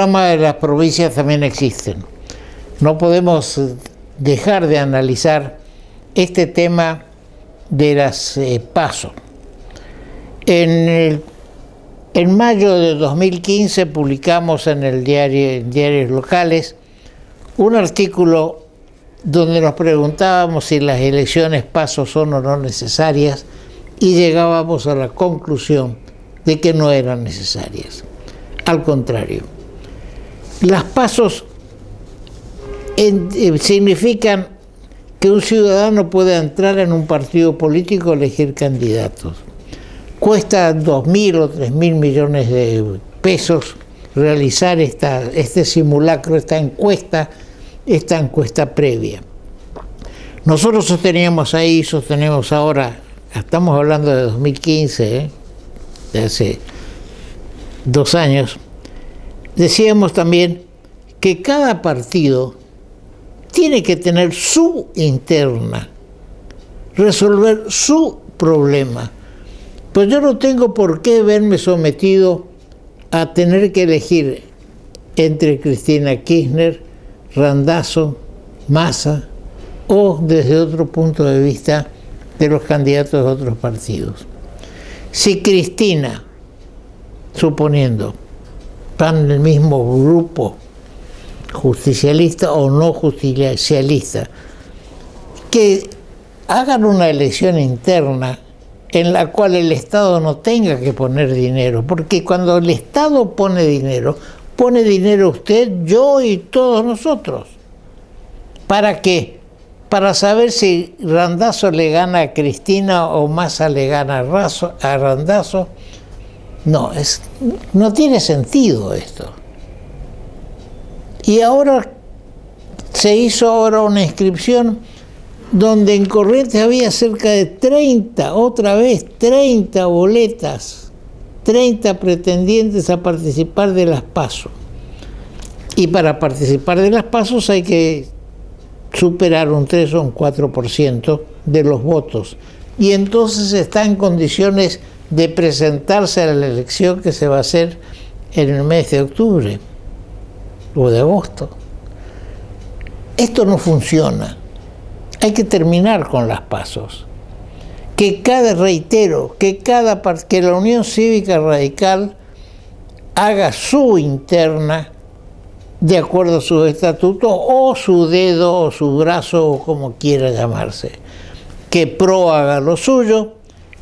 panorama de las provincias también existen. No podemos dejar de analizar este tema de las PASO. En mayo de 2015 publicamos en diarios locales un artículo donde nos preguntábamos si las elecciones PASO son o no necesarias y llegábamos a la conclusión de que no eran necesarias. Al contrario, las PASOs significan que un ciudadano puede entrar en un partido político a elegir candidatos. Cuesta 2.000 o 3.000 millones de pesos realizar este simulacro, esta encuesta previa. Nosotros sostenemos ahora, estamos hablando de 2015, de hace 2 años, decíamos también que cada partido tiene que tener su interna, resolver su problema. Pues yo no tengo por qué verme sometido a tener que elegir entre Cristina Kirchner, Randazzo, Massa o desde otro punto de vista de los candidatos de otros partidos. Si Cristina, suponiendo, van en el mismo grupo justicialista o no justicialista, que hagan una elección interna en la cual el Estado no tenga que poner dinero, porque cuando el Estado pone dinero usted, yo y todos nosotros. ¿Para qué? Para saber si Randazzo le gana a Cristina o Massa le gana a Randazzo. No tiene sentido esto. Y ahora se hizo una inscripción donde en Corrientes había cerca de 30 boletas, 30 pretendientes a participar de las PASO. Y para participar de las PASO hay que superar un 3 o un 4% de los votos. Y entonces está en condiciones de presentarse a la elección que se va a hacer en el mes de octubre o de agosto. Esto no funciona. Hay que terminar con las PASOs. Que la Unión Cívica Radical haga su interna de acuerdo a sus estatutos, o su dedo, o su brazo, o como quiera llamarse. Que PRO haga lo suyo.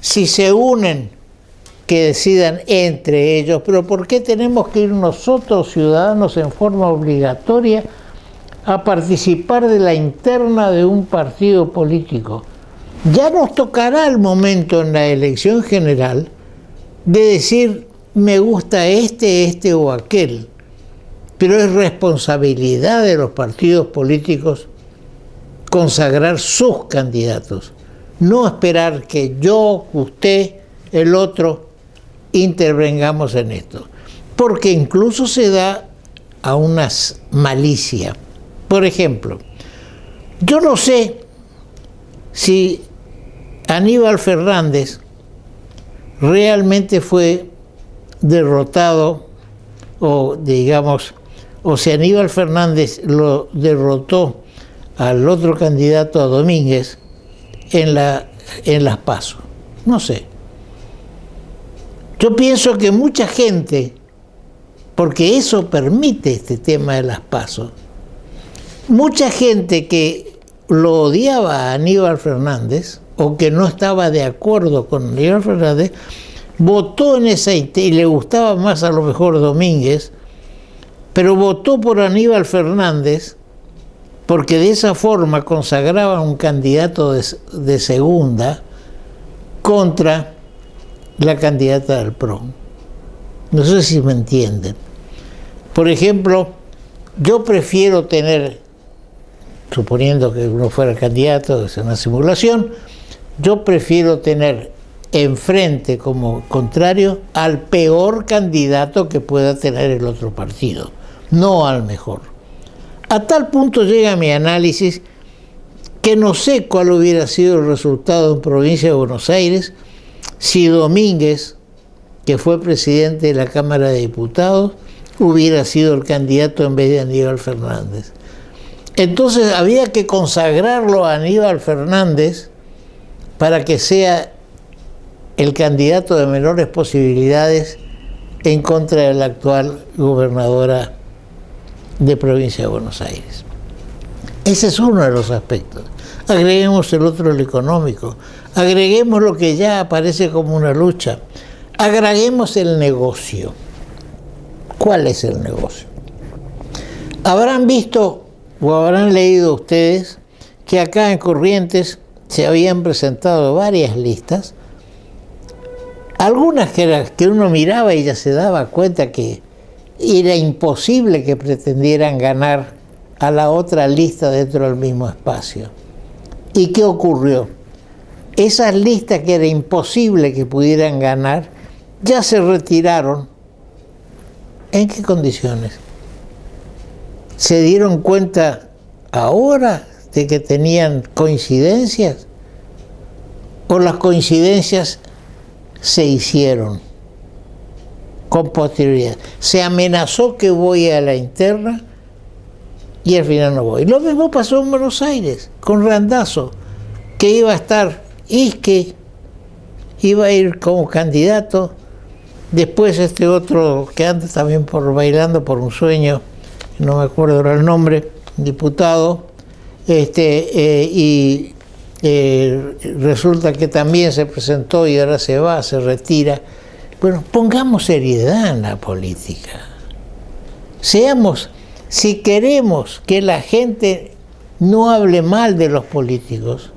Si se unen, que decidan entre ellos. Pero ¿por qué tenemos que ir nosotros, ciudadanos, en forma obligatoria a participar de la interna de un partido político? Ya nos tocará el momento en la elección general de decir, me gusta este o aquel. Pero es responsabilidad de los partidos políticos consagrar sus candidatos. No esperar que yo, usted, el otro, intervengamos en esto. Porque incluso se da a una malicia. Por ejemplo, yo no sé si Aníbal Fernández realmente fue derrotado, o si Aníbal Fernández lo derrotó al otro candidato, a Domínguez, en las PASO. No sé. Yo pienso que mucha gente, porque eso permite este tema de las PASO, mucha gente que lo odiaba a Aníbal Fernández o que no estaba de acuerdo con Aníbal Fernández, votó en esa y le gustaba más a lo mejor Domínguez, pero votó por Aníbal Fernández porque de esa forma consagraba un candidato de segunda contra la candidata del PRO. No sé si me entienden. Por ejemplo, yo prefiero tener, suponiendo que uno fuera candidato, es una simulación, yo prefiero tener enfrente como contrario al peor candidato que pueda tener el otro partido, no al mejor. A tal punto llega mi análisis que no sé cuál hubiera sido el resultado en provincia de Buenos Aires si Domínguez, que fue presidente de la Cámara de Diputados, hubiera sido el candidato en vez de Aníbal Fernández. Entonces había que consagrarlo a Aníbal Fernández para que sea el candidato de menores posibilidades en contra de la actual gobernadora de Provincia de Buenos Aires. Ese es uno de los aspectos. Agreguemos el otro, el económico. Agreguemos lo que ya aparece como una lucha. Agreguemos el negocio. ¿Cuál es el negocio? Habrán visto o habrán leído ustedes que acá en Corrientes se habían presentado varias listas, algunas que uno miraba y ya se daba cuenta que era imposible que pretendieran ganar a la otra lista dentro del mismo espacio. ¿Y qué ocurrió? Esas listas que era imposible que pudieran ganar, ya se retiraron. ¿En qué condiciones? ¿Se dieron cuenta ahora de que tenían coincidencias? ¿O las coincidencias se hicieron con posterioridad? Se amenazó que voy a la interna y al final no voy. Lo mismo pasó en Buenos Aires con Randazzo, que iba a estar Isque, iba a ir como candidato. Después este otro que anda también por Bailando por un Sueño, no me acuerdo ahora el nombre, diputado, resulta que también se presentó y ahora se va, se retira. Bueno, pongamos seriedad en la política. Si queremos que la gente no hable mal de los políticos,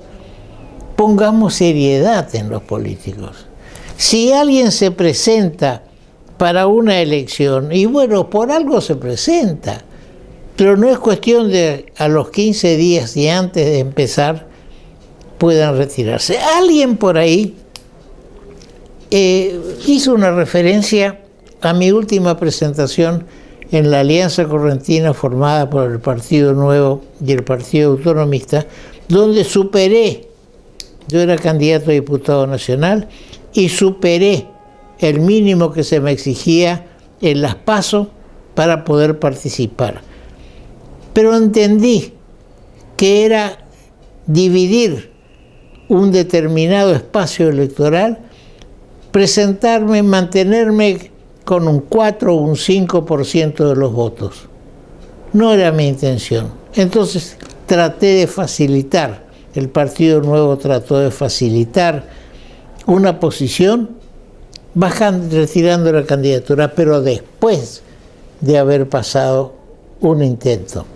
pongamos seriedad en los políticos. Si alguien se presenta para una elección, y bueno, por algo se presenta, pero no es cuestión de a los 15 días y antes de empezar puedan retirarse. Alguien por ahí hizo una referencia a mi última presentación en la Alianza Correntina formada por el Partido Nuevo y el Partido Autonomista, donde yo era candidato a diputado nacional y superé el mínimo que se me exigía en las PASO para poder participar. Pero entendí que era dividir un determinado espacio electoral, presentarme, mantenerme con un 4 o un 5% de los votos. No era mi intención. Entonces traté de facilitar, el Partido Nuevo trató de facilitar una posición, retirando la candidatura, pero después de haber pasado un intento.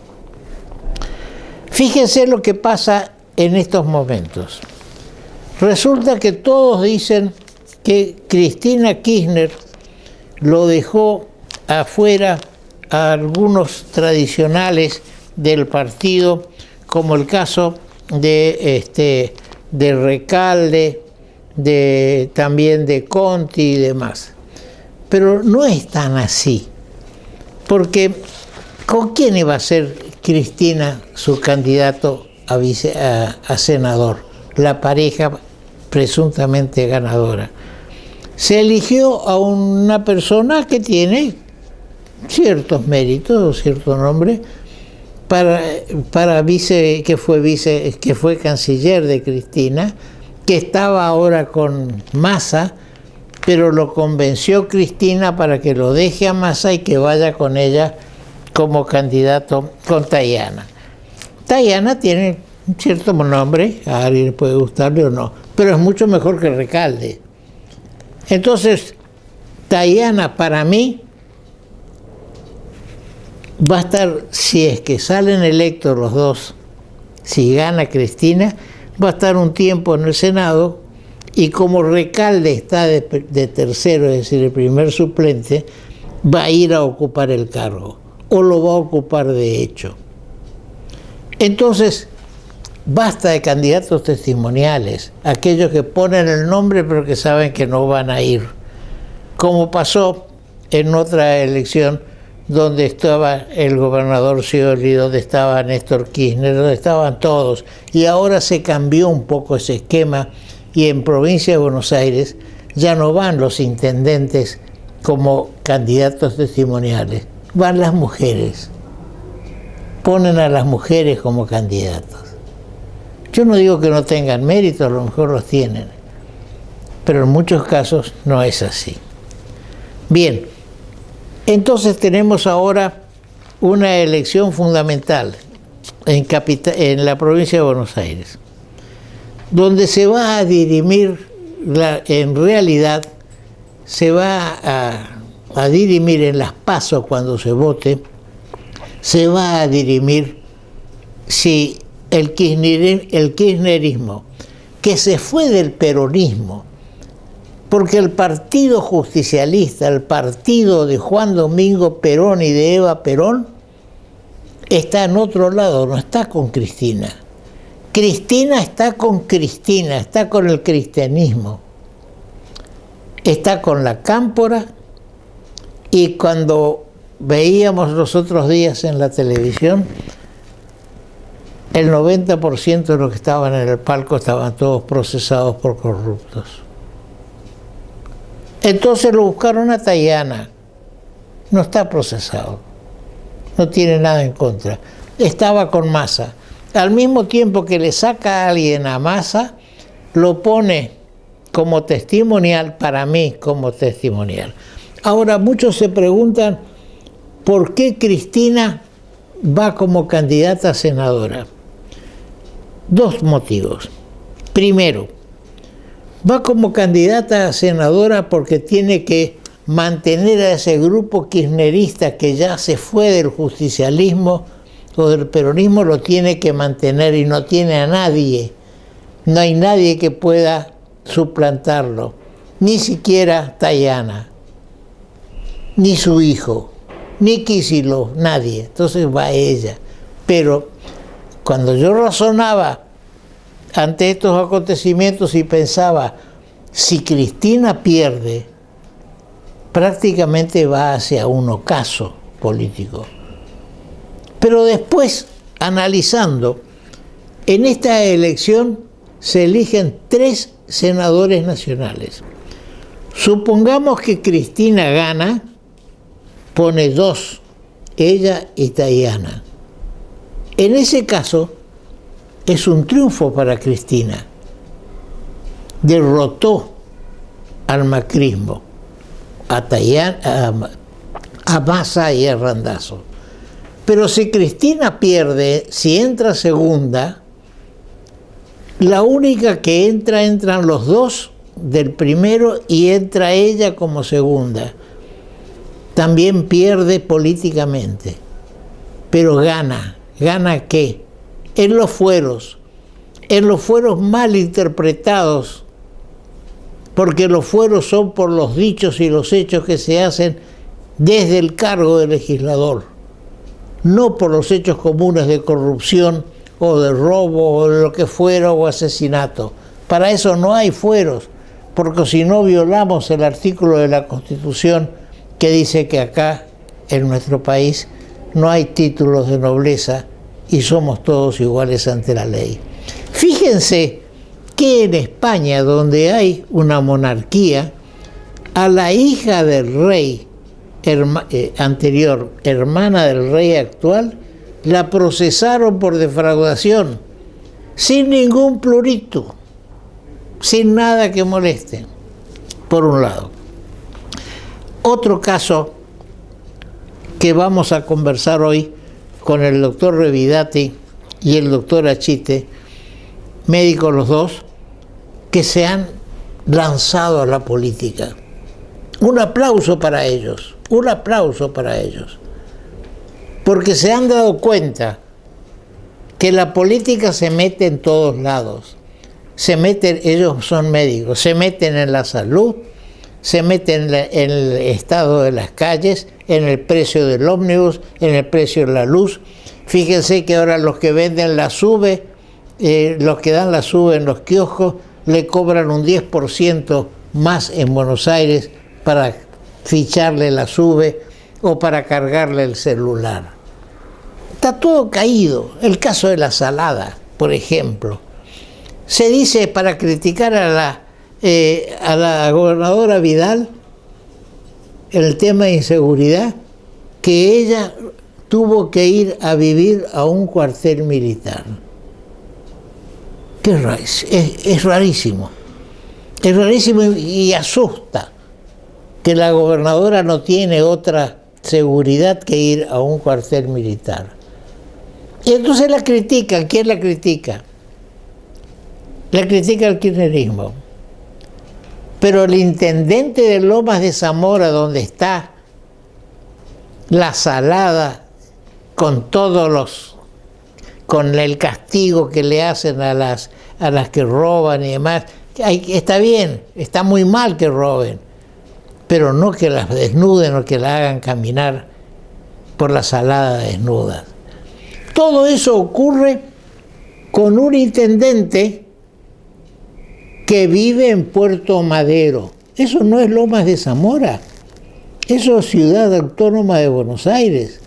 Fíjense lo que pasa en estos momentos. Resulta que todos dicen que Cristina Kirchner lo dejó afuera a algunos tradicionales del partido, como el caso de Recalde, también de Conti y demás. Pero no es tan así, porque ¿con quién iba a ser Cristina su candidato a senador? La pareja presuntamente ganadora. Se eligió a una persona que tiene ciertos méritos, cierto nombre, para que fue canciller de Cristina, que estaba ahora con Massa, pero lo convenció Cristina para que lo deje a Massa y que vaya con ella como candidato con Tayana. Tayana tiene un cierto nombre, a alguien puede gustarle o no, pero es mucho mejor que Recalde. Entonces, Tayana para mí va a estar, si es que salen electos los dos, si gana Cristina, va a estar un tiempo en el Senado y como Recalde está de tercero, es decir, el primer suplente, va a ir a ocupar el cargo o lo va a ocupar de hecho. Entonces, basta de candidatos testimoniales, aquellos que ponen el nombre pero que saben que no van a ir, como pasó en otra elección donde estaba el gobernador Scioli, donde estaba Néstor Kirchner, donde estaban todos, y ahora se cambió un poco ese esquema y en Provincia de Buenos Aires ya no van los intendentes como candidatos testimoniales, van las mujeres. Ponen a las mujeres como candidatos. Yo no digo que no tengan mérito, a lo mejor los tienen, pero en muchos casos no es así. Bien, entonces tenemos ahora una elección fundamental en la provincia de Buenos Aires, donde se va a dirimir, en realidad, se va a dirimir en las PASO cuando se vote, se va a dirimir si el kirchnerismo, que se fue del peronismo, porque el partido justicialista, el partido de Juan Domingo Perón y de Eva Perón, está en otro lado, no está con Cristina. Cristina está con Cristina, está con el cristianismo, está con la cámpora, y cuando veíamos los otros días en la televisión, el 90% de los que estaban en el palco estaban todos procesados por corruptos. Entonces lo buscaron a Tayana, no está procesado, no tiene nada en contra, estaba con Massa. Al mismo tiempo que le saca a alguien a Massa, lo pone como testimonial, para mí como testimonial. Ahora muchos se preguntan, ¿por qué Cristina va como candidata a senadora? Dos motivos. Primero, va como candidata a senadora porque tiene que mantener a ese grupo kirchnerista que ya se fue del justicialismo o del peronismo, lo tiene que mantener y no tiene a nadie. No hay nadie que pueda suplantarlo, ni siquiera Tayana, ni su hijo, ni Kicillof, nadie. Entonces va ella. Pero cuando yo razonaba ante estos acontecimientos y pensaba, si Cristina pierde, prácticamente va hacia un ocaso político. Pero después, analizando, en esta elección se eligen 3 senadores nacionales. Supongamos que Cristina gana, pone 2, ella y Tayana. En ese caso, es un triunfo para Cristina. Derrotó al macrismo, a Tayana, a Massa y a Randazzo. Pero si Cristina pierde, si entra segunda, la única que entran los 2 del primero y entra ella como segunda. También pierde políticamente, pero gana. ¿Gana qué? En los fueros mal interpretados, porque los fueros son por los dichos y los hechos que se hacen desde el cargo de legislador, no por los hechos comunes de corrupción o de robo o de lo que fuera o asesinato. Para eso no hay fueros, porque si no violamos el artículo de la Constitución que dice que acá, en nuestro país, no hay títulos de nobleza y somos todos iguales ante la ley. Fíjense que en España, donde hay una monarquía, a la hija del rey anterior, hermana del rey actual, la procesaron por defraudación, sin ningún prurito, sin nada que moleste, por un lado. Otro caso que vamos a conversar hoy con el doctor Revidati y el doctor Achite, médicos los dos, que se han lanzado a la política. Un aplauso para ellos, porque se han dado cuenta que la política se mete en todos lados. Ellos son médicos, se meten en la salud, se meten en el estado de las calles, en el precio del ómnibus, en el precio de la luz. Fíjense que ahora los que venden la SUBE, los que dan la SUBE en los kioscos, le cobran un 10% más en Buenos Aires para ficharle la SUBE o para cargarle el celular. Está todo caído. El caso de la Salada, por ejemplo. Se dice, para criticar a la gobernadora Vidal, el tema de inseguridad, que ella tuvo que ir a vivir a un cuartel militar. Es rarísimo. Es rarísimo y asusta que la gobernadora no tiene otra seguridad que ir a un cuartel militar. Y entonces la critican. ¿Quién la critica? La critica el kirchnerismo. Pero el intendente de Lomas de Zamora, donde está la Salada, con con el castigo que le hacen a las que roban y demás, está bien, está muy mal que roben, pero no que las desnuden o que las hagan caminar por la Salada desnudas. Todo eso ocurre con un intendente que vive en Puerto Madero. Eso no es Lomas de Zamora, eso es Ciudad Autónoma de Buenos Aires.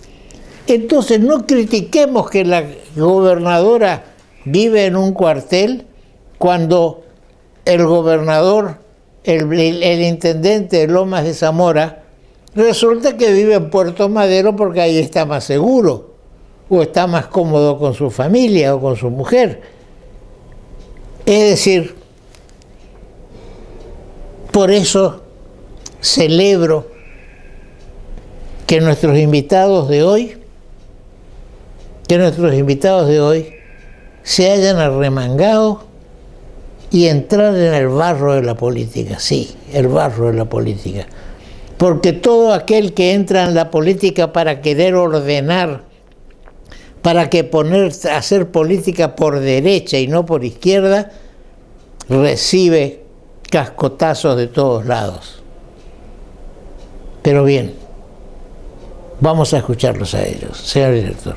Entonces no critiquemos que la gobernadora vive en un cuartel cuando el gobernador, el intendente de Lomas de Zamora, resulta que vive en Puerto Madero porque ahí está más seguro, o está más cómodo con su familia o con su mujer. Es decir, por eso celebro que nuestros invitados de hoy se hayan arremangado y entrar en el barro de la política. Sí, el barro de la política. Porque todo aquel que entra en la política para querer ordenar, para que hacer política por derecha y no por izquierda, recibe cascotazos de todos lados. Pero bien, vamos a escucharlos a ellos. Señor director.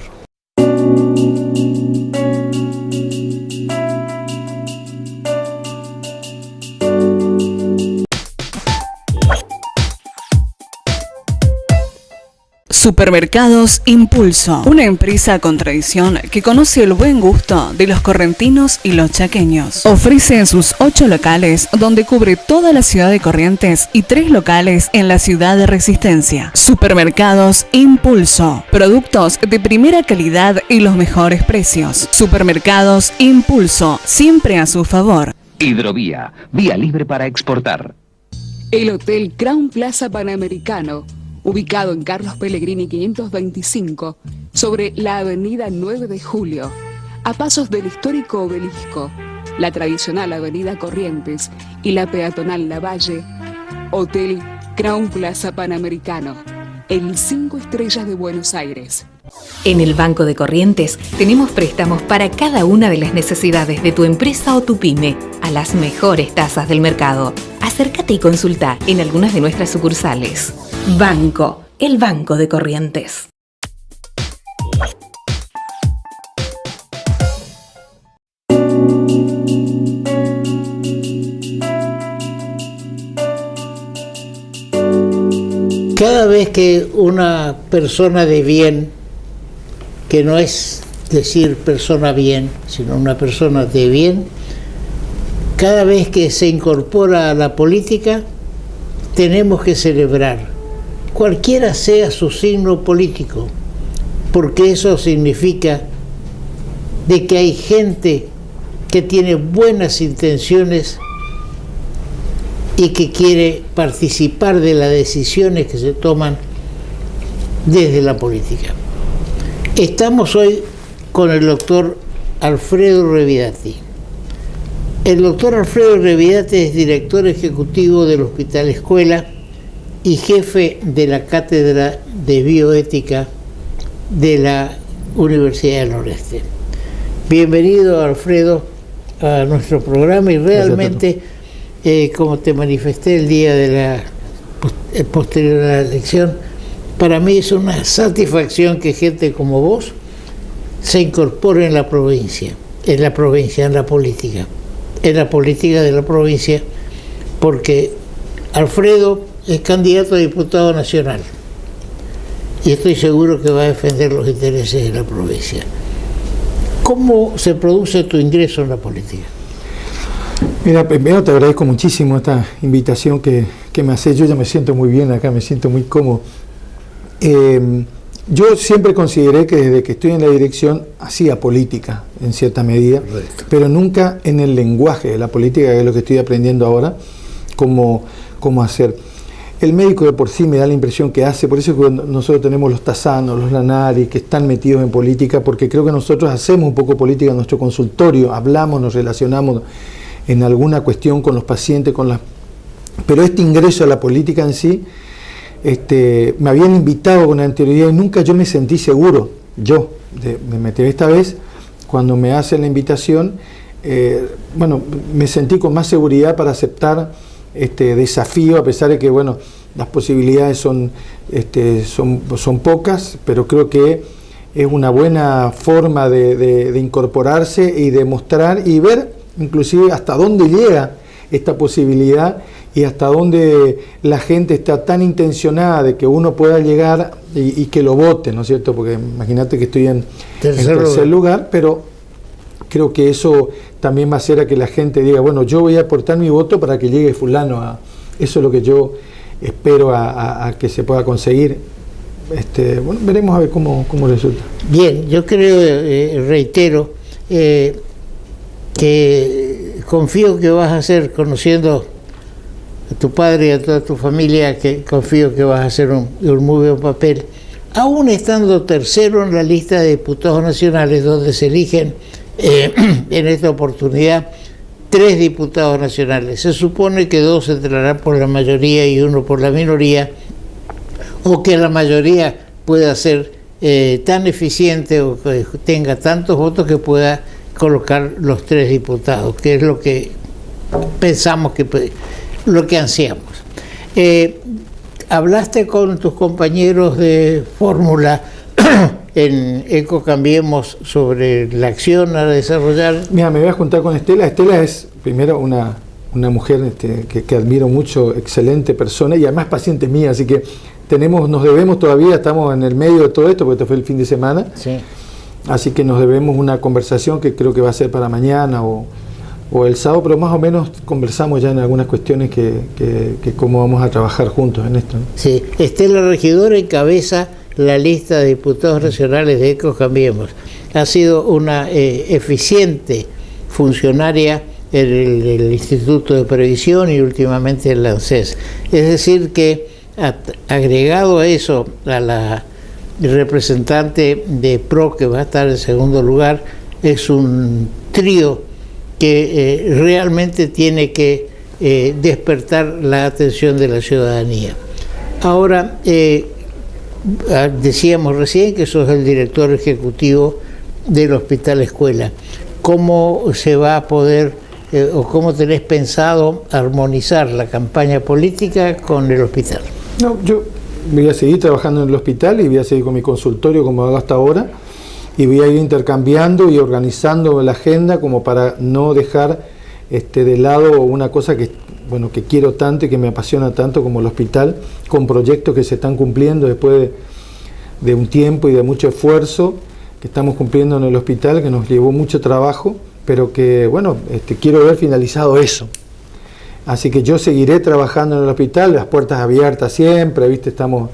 Supermercados Impulso, una empresa con tradición que conoce el buen gusto de los correntinos y los chaqueños. Ofrece en sus 8 locales, donde cubre toda la ciudad de Corrientes, y 3 locales en la ciudad de Resistencia. Supermercados Impulso, productos de primera calidad y los mejores precios. Supermercados Impulso, siempre a su favor. Hidrovía, vía libre para exportar. El Hotel Crown Plaza Panamericano, ubicado en Carlos Pellegrini 525, sobre la avenida 9 de Julio, a pasos del histórico Obelisco, la tradicional avenida Corrientes y la peatonal Lavalle. Hotel Crown Plaza Panamericano, el 5 estrellas de Buenos Aires. En el Banco de Corrientes tenemos préstamos para cada una de las necesidades de tu empresa o tu pyme, a las mejores tasas del mercado. Acércate y consulta en algunas de nuestras sucursales. Banco, el Banco de Corrientes. Cada vez que una persona de bien, que no es decir persona bien, sino una persona de bien, cada vez que se incorpora a la política, tenemos que celebrar, cualquiera sea su signo político, porque eso significa de que hay gente que tiene buenas intenciones y que quiere participar de las decisiones que se toman desde la política. Estamos hoy con el doctor Alfredo Revidati. El doctor Alfredo Revidati es director ejecutivo del Hospital Escuela y jefe de la Cátedra de Bioética de la Universidad del Noreste. Bienvenido, Alfredo, a nuestro programa, y realmente, como te manifesté el día de la posterior a la elección, para mí es una satisfacción que gente como vos se incorpore en la política de la provincia, porque Alfredo es candidato a diputado nacional y estoy seguro que va a defender los intereses de la provincia. ¿Cómo se produce tu ingreso en la política? Mira, primero te agradezco muchísimo esta invitación que me haces. Yo ya me siento muy bien acá, me siento muy cómodo. Yo siempre consideré que desde que estoy en la dirección hacía política, en cierta medida, Correcto. pero nunca en el lenguaje de la política, que es lo que estoy aprendiendo ahora, cómo hacer. El médico de por sí me da la impresión que hace, por eso que nosotros tenemos los Tazanos, los Lanari, que están metidos en política, porque creo que nosotros hacemos un poco política en nuestro consultorio, hablamos, nos relacionamos en alguna cuestión con los pacientes, pero este ingreso a la política en sí, me habían invitado con anterioridad y nunca yo me sentí seguro, de meter. Esta vez, cuando me hacen la invitación, me sentí con más seguridad para aceptar este desafío, a pesar de que, las posibilidades son pocas, pero creo que es una buena forma de incorporarse y de mostrar y ver inclusive hasta dónde llega esta posibilidad y hasta dónde la gente está tan intencionada de que uno pueda llegar y que lo vote, ¿no es cierto? Porque imagínate que estoy en tercer lugar, pero creo que eso también va a hacer a que la gente diga, yo voy a aportar mi voto para que llegue fulano eso es lo que yo espero a que se pueda conseguir. Veremos a ver cómo resulta. Bien, yo creo, reitero, que confío que vas a hacer, conociendo a tu padre y a toda tu familia, que confío que vas a hacer un muy buen papel, aún estando tercero en la lista de diputados nacionales, donde se eligen en esta oportunidad 3 diputados nacionales. Se supone que 2 entrarán por la mayoría y 1 por la minoría, o que la mayoría pueda ser tan eficiente o que tenga tantos votos que pueda colocar los 3 diputados, que es lo que pensamos lo que ansiamos. ¿Hablaste con tus compañeros de fórmula en Ecocambiemos sobre la acción a desarrollar? Mira, me voy a juntar con Estela. Estela es primero una mujer que admiro mucho, excelente persona y además paciente mía, así que nos debemos todavía, estamos en el medio de todo esto, porque este fue el fin de semana, sí. Así que nos debemos una conversación que creo que va a ser para mañana o el sábado, pero más o menos conversamos ya en algunas cuestiones que cómo vamos a trabajar juntos en esto, ¿no? Sí, Estela Regidora encabeza la lista de diputados nacionales de Ecocambiemos. Ha sido una eficiente funcionaria en el Instituto de Previsión y últimamente en la ANSES. Es decir que, agregado a eso, a la representante de PRO, que va a estar en segundo lugar, es un trío que realmente tiene que despertar la atención de la ciudadanía. Ahora, decíamos recién que sos el director ejecutivo del Hospital Escuela. ¿Cómo se va a poder o cómo tenés pensado armonizar la campaña política con el hospital? No, yo voy a seguir trabajando en el hospital y voy a seguir con mi consultorio como hago hasta ahora y voy a ir intercambiando y organizando la agenda como para no dejar de lado una cosa que quiero tanto y que me apasiona tanto como el hospital, con proyectos que se están cumpliendo después de un tiempo y de mucho esfuerzo que estamos cumpliendo en el hospital, que nos llevó mucho trabajo, pero que quiero ver finalizado eso. Así que yo seguiré trabajando en el hospital, las puertas abiertas siempre, estamos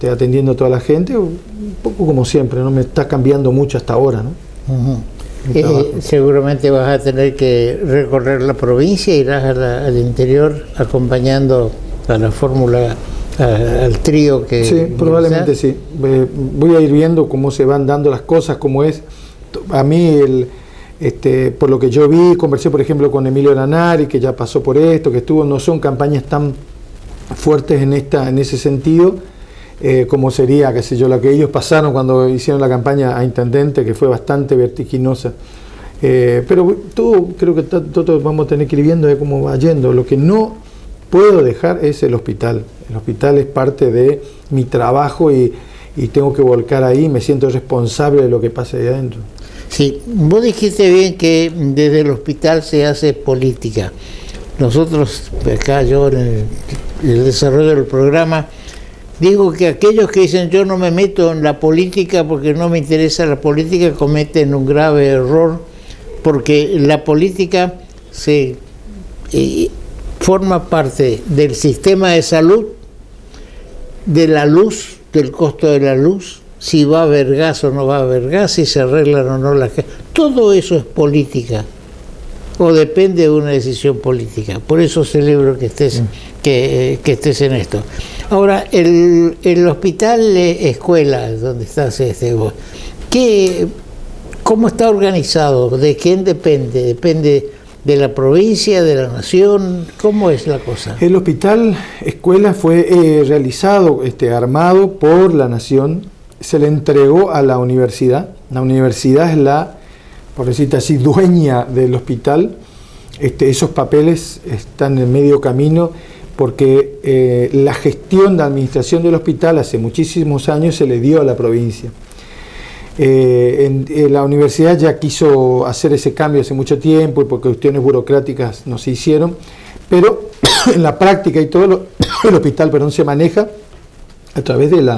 atendiendo a toda la gente, un poco como siempre, no me está cambiando mucho hasta ahora, ¿no? Uh-huh. Seguramente vas a tener que recorrer la provincia, irás al interior acompañando a la fórmula, al trío que... Sí, probablemente sí. Voy a ir viendo cómo se van dando las cosas, cómo es. A mí, por lo que yo vi, conversé por ejemplo con Emilio Lanari, que ya pasó por esto, que no son campañas tan fuertes en ese sentido, como sería, la que ellos pasaron cuando hicieron la campaña a intendente, que fue bastante vertiginosa. Pero creo que todos vamos a tener que ir viendo cómo va yendo. Lo que no puedo dejar es el hospital. El hospital es parte de mi trabajo y tengo que volcar ahí, me siento responsable de lo que pasa ahí adentro. Sí, vos dijiste bien que desde el hospital se hace política. Nosotros, acá yo en el desarrollo del programa, digo que aquellos que dicen yo no me meto en la política porque no me interesa la política, cometen un grave error, porque la política forma parte del sistema de salud, de la luz del costo de la luz, si va a haber gas o no va a haber gas, si se arreglan o no las casas. Todo eso es política, o depende de una decisión política. Por eso celebro que estés, que estés en esto. Ahora, el hospital escuela, donde estás vos, ¿cómo está organizado? ¿De quién depende? ¿Depende de la provincia, de la nación? ¿Cómo es la cosa? El hospital escuela fue realizado, armado por la nación, se le entregó a la universidad. La universidad es la, por decirte así, dueña del hospital. Esos papeles están en medio camino porque la gestión de administración del hospital hace muchísimos años se le dio a la provincia. La universidad ya quiso hacer ese cambio hace mucho tiempo y por cuestiones burocráticas no se hicieron, pero en la práctica y todo el hospital se maneja a través del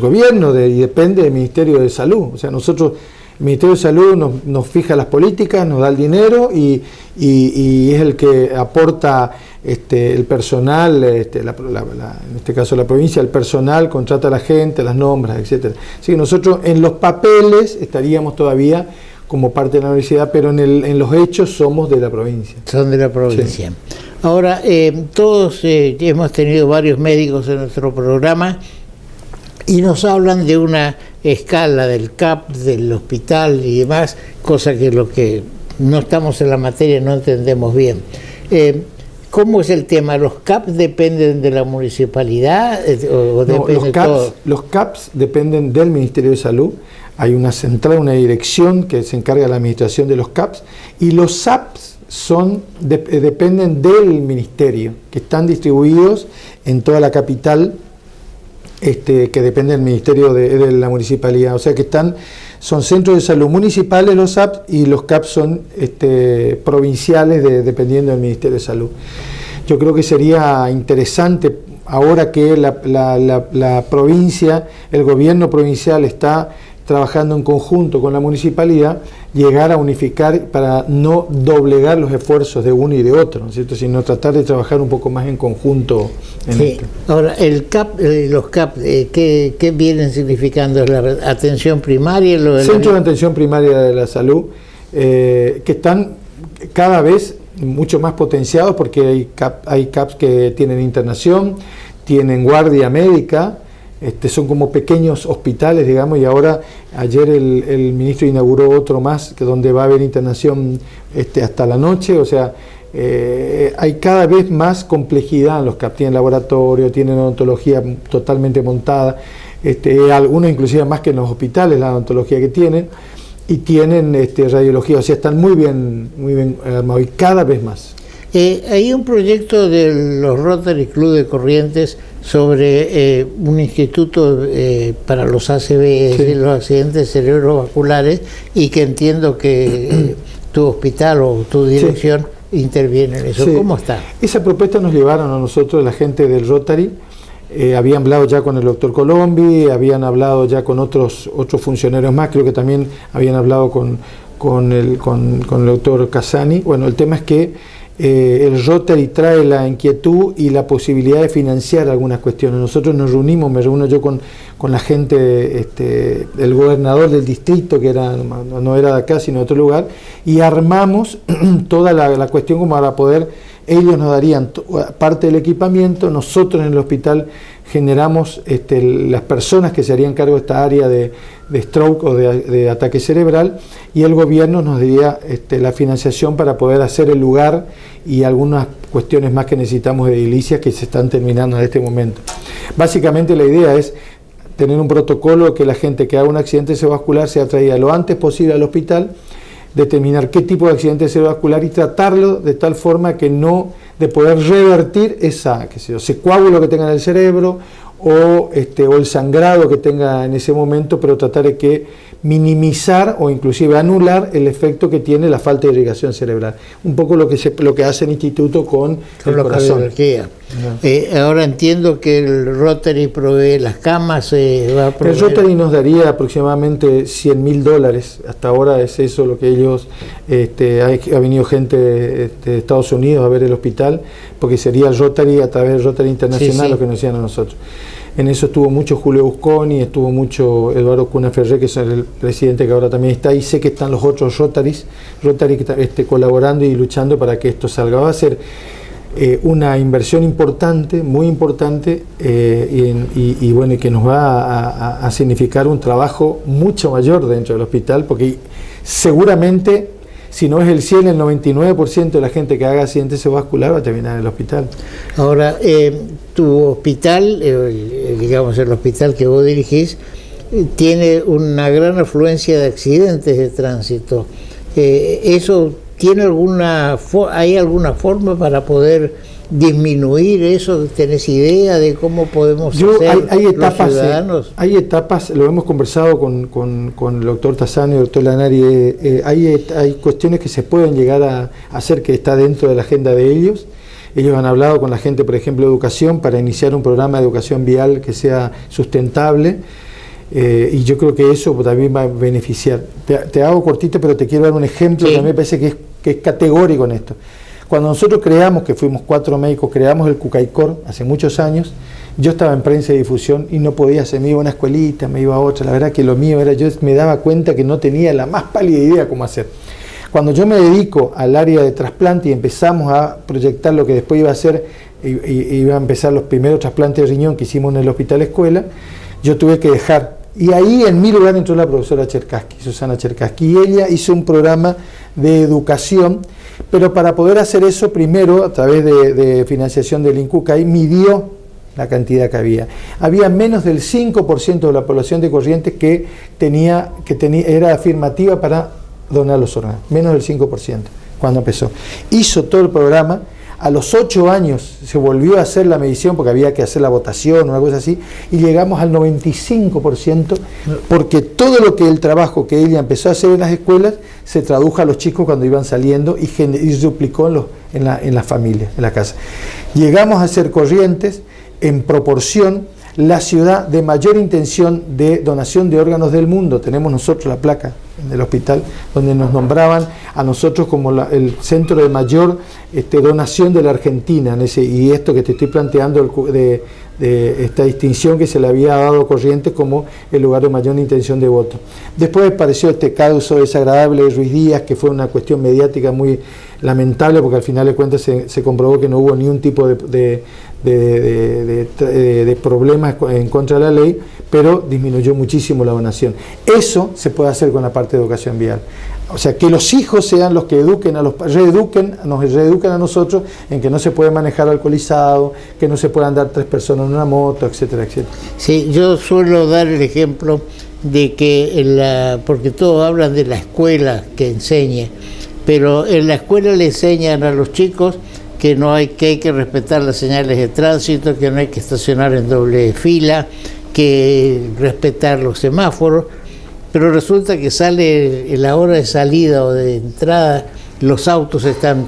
gobierno y depende del Ministerio de Salud. O sea, nosotros, el Ministerio de Salud nos fija las políticas, nos da el dinero y es el que aporta el personal, en este caso la provincia, el personal, contrata a la gente, las nombra, etc. Así que nosotros en los papeles estaríamos todavía como parte de la universidad, pero en los hechos somos de la provincia. Son de la provincia. Sí. Ahora, todos hemos tenido varios médicos en nuestro programa y nos hablan de una escala del CAP, del hospital y demás, cosa que lo que no estamos en la materia no entendemos bien. ¿Cómo es el tema? ¿Los CAP dependen de la municipalidad o depende todo? Los CAPs dependen del Ministerio de Salud. Hay una central, una dirección que se encarga de la administración de los CAPs, y los SAPs dependen del ministerio, que están distribuidos en toda la capital, que depende del ministerio de la municipalidad. O sea que son centros de salud municipales los SAPs, y los CAPs son provinciales dependiendo del Ministerio de Salud. Yo creo que sería interesante, ahora que la provincia, el gobierno provincial está trabajando en conjunto con la municipalidad, llegar a unificar para no doblegar los esfuerzos de uno y de otro, ¿no es cierto?, sino tratar de trabajar un poco más en conjunto en esto. Ahora, el CAP, los CAP, ¿qué vienen significando? ¿Es la atención primaria? Centros de atención primaria de la salud, que están cada vez mucho más potenciados, porque hay CAPs que tienen internación, tienen guardia médica, son como pequeños hospitales, digamos, y ahora ayer el ministro inauguró otro más, que donde va a haber internación hasta la noche. O sea, hay cada vez más complejidad en los CAP, tienen laboratorio, tienen odontología totalmente montada, algunos inclusive más que en los hospitales la odontología que tienen, y tienen radiología. O sea, están muy bien armados, y cada vez más. Hay un proyecto de los Rotary Club de Corrientes sobre un instituto para los ACV, sí, los accidentes cerebrovasculares, y que entiendo que tu hospital o tu dirección interviene en eso. Sí. ¿Cómo está? Esa propuesta nos llevaron a nosotros, la gente del Rotary. Habían hablado ya con el doctor Colombi, habían hablado ya con otros funcionarios más, creo que también habían hablado con el doctor Casani. Bueno, el tema es que el Rotary trae la inquietud y la posibilidad de financiar algunas cuestiones. Nosotros me reúno yo con la gente, el gobernador del distrito, que no era de acá, sino de otro lugar, y armamos toda la cuestión como para poder, ellos nos darían parte del equipamiento, nosotros en el hospital generamos las personas que se harían cargo de esta área de stroke o de ataque cerebral, y el gobierno nos daría la financiación para poder hacer el lugar y algunas cuestiones más que necesitamos de edilicias que se están terminando en este momento. Básicamente la idea es tener un protocolo que la gente que haga un accidente cerebrovascular sea traída lo antes posible al hospital, determinar qué tipo de accidente cerebrovascular y tratarlo de tal forma que no, de poder revertir ese coágulo que tenga en el cerebro o el sangrado que tenga en ese momento, pero tratar de que minimizar o inclusive anular el efecto que tiene la falta de irrigación cerebral. Un poco lo que hace el instituto con el corazón. Ahora entiendo que el Rotary provee las camas. El Rotary nos daría aproximadamente $100.000. Hasta ahora es eso lo que ellos... ha venido gente de Estados Unidos a ver el hospital, porque sería el Rotary a través del Rotary Internacional, sí, lo que nos decían a nosotros. En eso estuvo mucho Julio Busconi, estuvo mucho Eduardo Cunha Ferrer, que es el presidente que ahora también está ahí. Sé que están los otros Rotary colaborando y luchando para que esto salga. Va a ser una inversión importante, muy importante, y bueno, y que nos va a significar un trabajo mucho mayor dentro del hospital, porque seguramente, si no es el 100, el 99% de la gente que haga accidente cerebrovascular va a terminar en el hospital. Ahora, tu hospital, digamos el hospital que vos dirigís, tiene una gran afluencia de accidentes de tránsito. ¿Eso tiene hay alguna forma para poder disminuir eso? ¿Tenés idea de cómo podemos hacer hay etapas, los ciudadanos? Hay etapas, lo hemos conversado con el doctor Tassano y el doctor Lanari, hay cuestiones que se pueden llegar a hacer que está dentro de la agenda de ellos. Ellos han hablado con la gente, por ejemplo, de educación, para iniciar un programa de educación vial que sea sustentable. Y yo creo que eso también va a beneficiar. Te hago cortito, pero te quiero dar un ejemplo que a mí me parece que es categórico en esto. Cuando nosotros creamos, que fuimos 4 médicos, creamos el Cucaicor hace muchos años, yo estaba en prensa y difusión y no podía hacer, me iba a una escuelita, me iba a otra, la verdad que lo mío era, yo me daba cuenta que no tenía la más pálida idea cómo hacer. Cuando yo me dedico al área de trasplante y empezamos a proyectar lo que después iba a hacer, iba a empezar los primeros trasplantes de riñón que hicimos en el Hospital Escuela, yo tuve que dejar. Y ahí en mi lugar entró la profesora Cherkassky, Susana Cherkassky, y ella hizo un programa de educación, pero para poder hacer eso, primero, a través de financiación del INCUCAI, midió la cantidad que había. Había menos del 5% de la población de Corrientes que era afirmativa para donar los órganos, menos del 5% cuando empezó. Hizo todo el programa. A los 8 años se volvió a hacer la medición porque había que hacer la votación, una cosa así, y llegamos al 95%, porque todo lo que el trabajo que ella empezó a hacer en las escuelas se tradujo a los chicos cuando iban saliendo y duplicó en la familia, en la casa. Llegamos a ser Corrientes en proporción la ciudad de mayor intención de donación de órganos del mundo. Tenemos nosotros la placa en el hospital donde nos nombraban a nosotros como el centro de mayor donación de la Argentina, y esto que te estoy planteando de esta distinción que se le había dado a Corrientes como el lugar de mayor intención de voto. Después apareció este caso desagradable de Ruiz Díaz, que fue una cuestión mediática muy lamentable, porque al final de cuentas se comprobó que no hubo ni un tipo de problemas en contra de la ley, pero disminuyó muchísimo la donación. Eso se puede hacer con la parte de educación vial. O sea, que los hijos sean los que eduquen nos reeduquen a nosotros en que no se puede manejar alcoholizado, que no se puedan dar 3 personas en una moto, etcétera, etcétera. Sí, yo suelo dar el ejemplo de que, porque todos hablan de la escuela que enseñe, pero en la escuela le enseñan a los chicos que hay que respetar las señales de tránsito, que no hay que estacionar en doble fila, que respetar los semáforos, pero resulta que sale en la hora de salida o de entrada, los autos están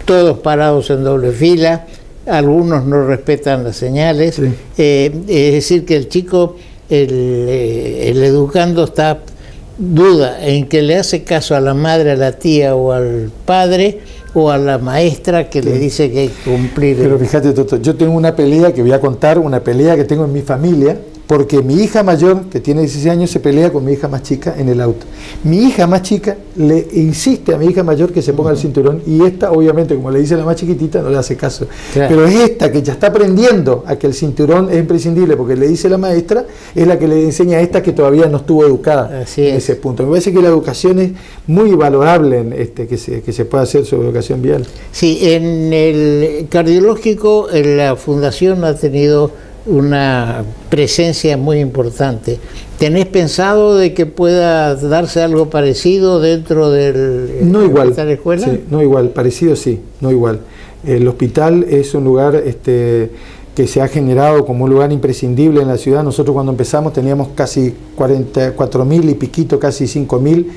todos parados en doble fila, algunos no respetan las señales, sí. Es decir que el chico, el educando duda en que le hace caso a la madre, a la tía o al padre o a la maestra que le dice que hay que cumplir. Pero fíjate, Toto, yo tengo una pelea que voy a contar, una pelea que tengo en mi familia, porque mi hija mayor, que tiene 16 años, se pelea con mi hija más chica en el auto. Mi hija más chica le insiste a mi hija mayor que se ponga el cinturón, y esta, obviamente, como le dice a la más chiquitita, no le hace caso. Claro. Pero es esta que ya está aprendiendo a que el cinturón es imprescindible, porque le dice la maestra, es la que le enseña a esta que todavía no estuvo educada en ese punto. Me parece que la educación es muy valorable que se pueda hacer sobre educación vial. Sí, en el cardiológico la Fundación ha tenido una presencia muy importante. ¿Tenés pensado de que pueda darse algo parecido dentro del hospital de escuela? Sí, no igual, parecido sí, no igual. El hospital es un lugar que se ha generado como un lugar imprescindible en la ciudad. Nosotros cuando empezamos teníamos casi 44.000 y piquito, casi 5.000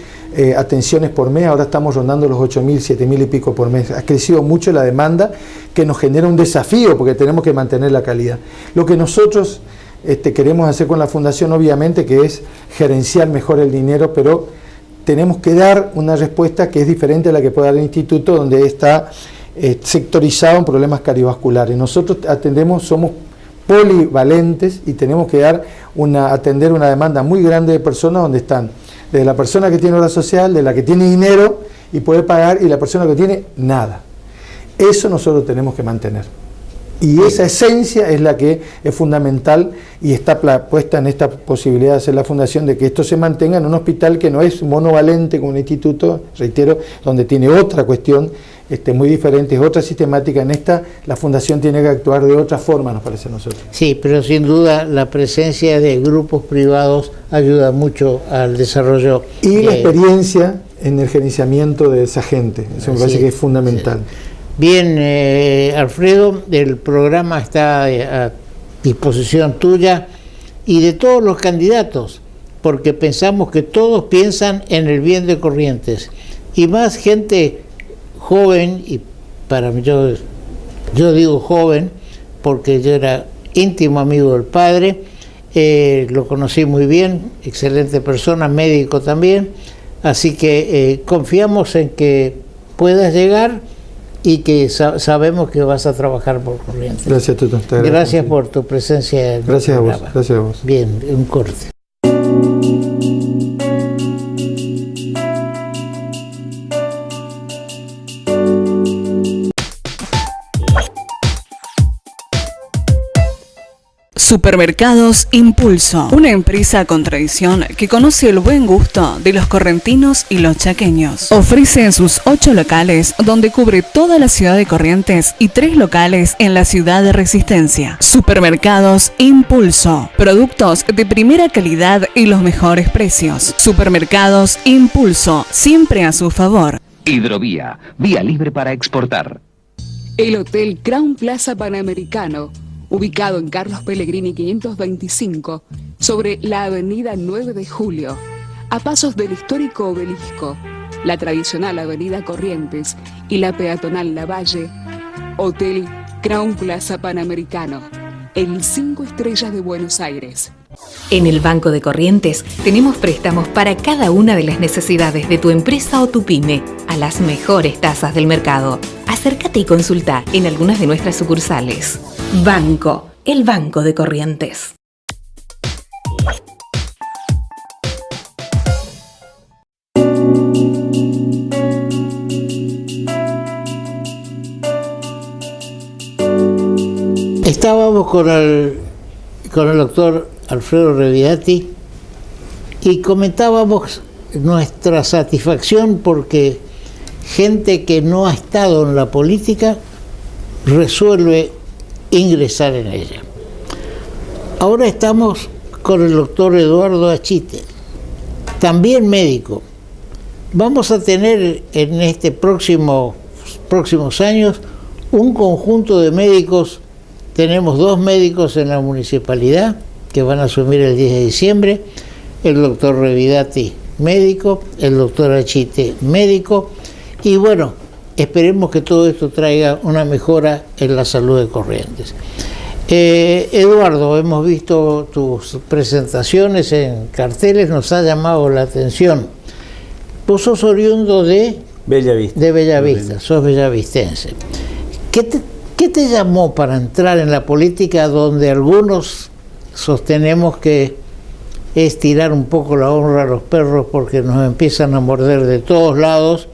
atenciones por mes, ahora estamos rondando los 8.000, 7.000 y pico por mes. Ha crecido mucho la demanda, que nos genera un desafío porque tenemos que mantener la calidad. Lo que nosotros queremos hacer con la Fundación, obviamente, que es gerenciar mejor el dinero, pero tenemos que dar una respuesta que es diferente a la que puede dar el instituto, donde está sectorizado en problemas cardiovasculares. Nosotros atendemos, somos polivalentes y tenemos que atender una demanda muy grande de personas donde están desde la persona que tiene obra social, de la que tiene dinero y puede pagar, y la persona que tiene nada. Eso nosotros tenemos que mantener. Y esa esencia es la que es fundamental y está puesta en esta posibilidad de hacer la fundación, de que esto se mantenga en un hospital que no es monovalente como un instituto, reitero, donde tiene otra cuestión muy diferente, es otra sistemática. En esta la fundación tiene que actuar de otra forma, nos parece a nosotros. Sí, pero sin duda la presencia de grupos privados ayuda mucho al desarrollo. Y la experiencia en el gerenciamiento de esa gente, eso me parece que es fundamental. Bien, Alfredo, el programa está a disposición tuya y de todos los candidatos, porque pensamos que todos piensan en el bien de Corrientes, y más gente joven, y para mí yo digo joven porque yo era íntimo amigo del padre, lo conocí muy bien, excelente persona, médico también, así que confiamos en que puedas llegar y que sabemos que vas a trabajar por Corrientes. Gracias, Tuto. Gracias por tu presencia. Gracias a vos. Gracias a vos. Bien, un corte. Supermercados Impulso, una empresa con tradición que conoce el buen gusto de los correntinos y los chaqueños. Ofrece en sus 8 locales, donde cubre toda la ciudad de Corrientes, y 3 locales en la ciudad de Resistencia. Supermercados Impulso, productos de primera calidad y los mejores precios. Supermercados Impulso, siempre a su favor. Hidrovía, vía libre para exportar. El Hotel Crown Plaza Panamericano, ubicado en Carlos Pellegrini 525, sobre la avenida 9 de Julio, a pasos del histórico obelisco, la tradicional avenida Corrientes y la peatonal Lavalle. Hotel Crown Plaza Panamericano, el 5 estrellas de Buenos Aires. En el Banco de Corrientes tenemos préstamos para cada una de las necesidades de tu empresa o tu pyme, a las mejores tasas del mercado. Acércate y consulta en algunas de nuestras sucursales. Banco, el Banco de Corrientes. Estábamos con el doctor Alfredo Revidati y comentábamos nuestra satisfacción porque gente que no ha estado en la política resuelve ingresar en ella. Ahora estamos con el doctor Eduardo Achite, también médico. Vamos a tener en este próximos años un conjunto de médicos. Tenemos 2 médicos en la municipalidad que van a asumir el 10 de diciembre, el doctor Revidati, médico, el doctor Achite, médico, y bueno, esperemos que todo esto traiga una mejora en la salud de Corrientes. Eduardo, hemos visto tus presentaciones en carteles, nos ha llamado la atención. Vos sos oriundo de Bellavista. De Bellavista, sos bellavistense. ¿Qué te llamó para entrar en la política, donde algunos sostenemos que es tirar un poco la honra a los perros porque nos empiezan a morder de todos lados,